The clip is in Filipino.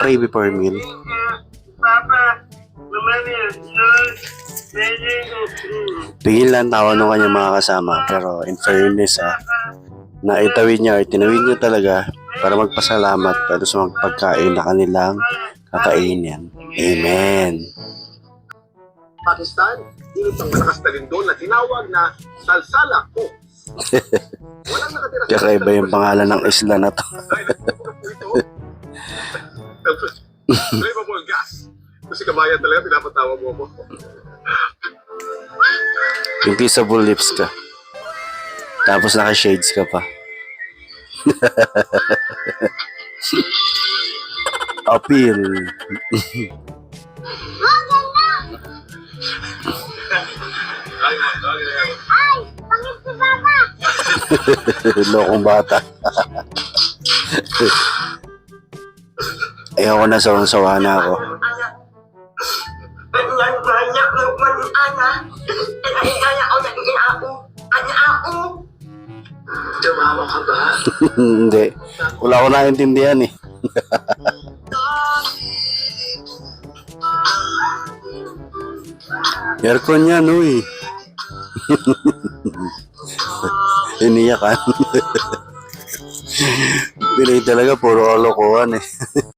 Pray before meal. Bigil lang tawa ng kanyang mga kasama. Pero in fairness na itawid niya or tinawid niya talaga para magpasalamat para sa magpagkain na kanilang kakainin. Amen. Pakistan, init ang malakas na lindol na tinawag na Salsala ko. Walang nakatira sa Kakaiba yung pangalan ng isla na to. dahil nagpupulong po ito. Flammable gas. Kasi kabayan talaga, pinapatawa mo ako. Yung kissable lips ka. Tapos naka-shades ka pa. Appeal. Lokong bata. Ayoko na, sawang-sawa na ako. Tumawa ka ba? Hindi. Wala ko naintindihan eh. Aircon yan, uy. Iniyakan. Pinay talaga, puro kalokohan eh.